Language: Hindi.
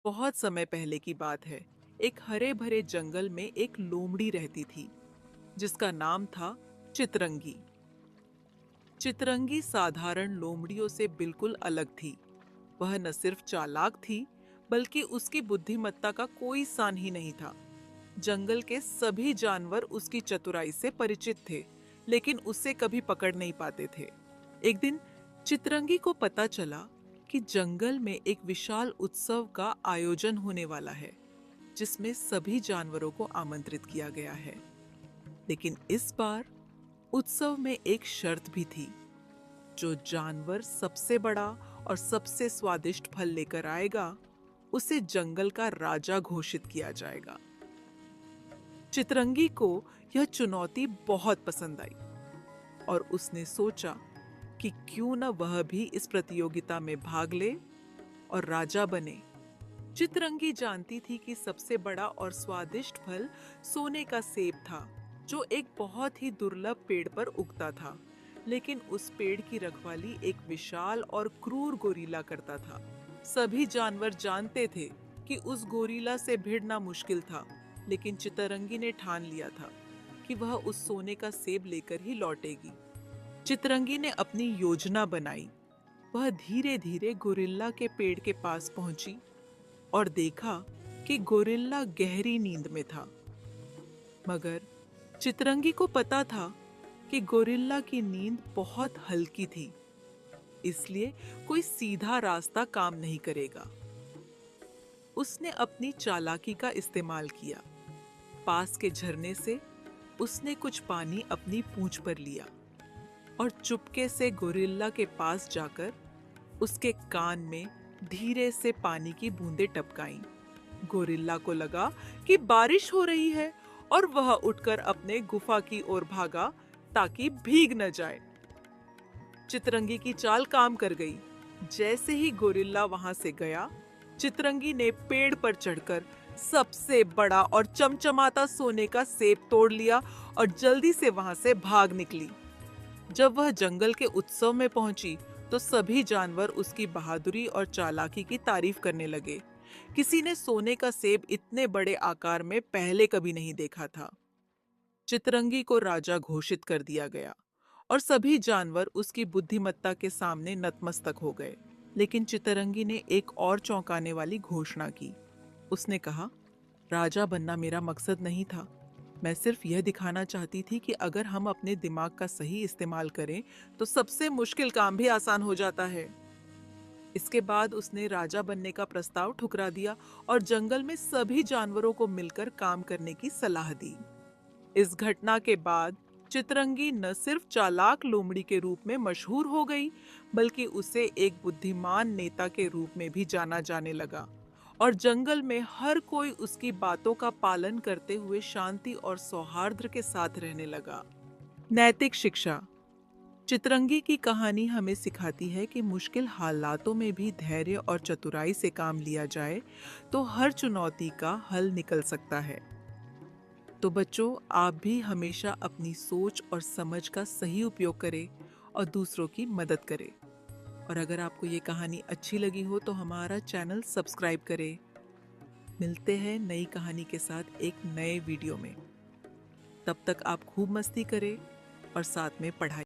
बहुत समय पहले की बात है। एक हरे भरे जंगल में एक लोमड़ी रहती थी जिसका नाम था चितरंगी। चितरंगी साधारण लोमड़ियों से बिल्कुल अलग थी। वह न सिर्फ चालाक थी बल्कि उसकी बुद्धिमत्ता का कोई सान ही नहीं था। जंगल के सभी जानवर उसकी चतुराई से परिचित थे, लेकिन उससे कभी पकड़ नहीं पाते थे। एक दिन चितरंगी को पता चला कि जंगल में एक विशाल उत्सव का आयोजन होने वाला है, जिसमें सभी जानवरों को आमंत्रित किया गया है। लेकिन इस बार उत्सव में एक शर्त भी थी। जो जानवर सबसे बड़ा और सबसे स्वादिष्ट फल लेकर आएगा, उसे जंगल का राजा घोषित किया जाएगा। चितरंगी को यह चुनौती बहुत पसंद आई और उसने सोचा कि क्यों न वह भी इस प्रतियोगिता में भाग ले और राजा बने। चितरंगी जानती थी कि सबसे बड़ा और स्वादिष्ट फल सोने का सेब था, जो एक बहुत ही दुर्लभ पेड़ पर उगता था। लेकिन उस पेड़ की रखवाली एक विशाल और क्रूर गोरीला करता था। सभी जानवर जानते थे कि उस गोरीला से भिड़ना मुश्किल था, लेकिन चितरंगी ने ठान लिया था कि वह उस सोने का सेब लेकर ही लौटेगी। चितरंगी ने अपनी योजना बनाई। वह धीरे धीरे गोरिल्ला के पेड़ के पास पहुंची और देखा कि गोरिल्ला गहरी नींद में था। मगर चितरंगी को पता था कि गोरिल्ला की नींद बहुत हल्की थी, इसलिए कोई सीधा रास्ता काम नहीं करेगा। उसने अपनी चालाकी का इस्तेमाल किया। पास के झरने से उसने कुछ पानी अपनी पूंछ पर लिया और चुपके से गोरिल्ला के पास जाकर उसके कान में धीरे से पानी की बूंदें टपकाईं। गोरिल्ला को लगा कि बारिश हो रही है और वह उठकर अपने गुफा की ओर भागा ताकि भीग न जाए। चितरंगी की चाल काम कर गई। जैसे ही गोरिल्ला वहां से गया, चितरंगी ने पेड़ पर चढ़कर सबसे बड़ा और चमचमाता सोने का सेब तोड़ लिया और जल्दी से वहां से भाग निकली। जब वह जंगल के उत्सव में पहुंची तो सभी जानवर उसकी बहादुरी और चालाकी की तारीफ करने लगे। किसी ने सोने का सेब इतने बड़े आकार में पहले कभी नहीं देखा था। चितरंगी को राजा घोषित कर दिया गया और सभी जानवर उसकी बुद्धिमत्ता के सामने नतमस्तक हो गए। लेकिन चितरंगी ने एक और चौंकाने वाली घोषणा की। उसने कहा, राजा बनना मेरा मकसद नहीं था। मैं सिर्फ यह दिखाना चाहती थी कि अगर हम अपने दिमाग का सही इस्तेमाल करें तो सबसे मुश्किल काम भी आसान हो जाता है। इसके बाद उसने राजा बनने का प्रस्ताव ठुकरा दिया और जंगल में सभी जानवरों को मिलकर काम करने की सलाह दी। इस घटना के बाद चितरंगी न सिर्फ चालाक लोमड़ी के रूप में मशहूर हो गई, बल्कि उसे एक बुद्धिमान नेता के रूप में भी जाना जाने लगा और जंगल में हर कोई उसकी बातों का पालन करते हुए शांति और सौहार्द के साथ रहने लगा। नैतिक शिक्षा। चितरंगी की कहानी हमें सिखाती है कि मुश्किल हालातों में भी धैर्य और चतुराई से काम लिया जाए तो हर चुनौती का हल निकल सकता है। तो बच्चों, आप भी हमेशा अपनी सोच और समझ का सही उपयोग करें और दूसरों की मदद करें। और अगर आपको ये कहानी अच्छी लगी हो तो हमारा चैनल सब्सक्राइब करें। मिलते हैं नई कहानी के साथ एक नए वीडियो में। तब तक आप खूब मस्ती करें और साथ में पढ़ाई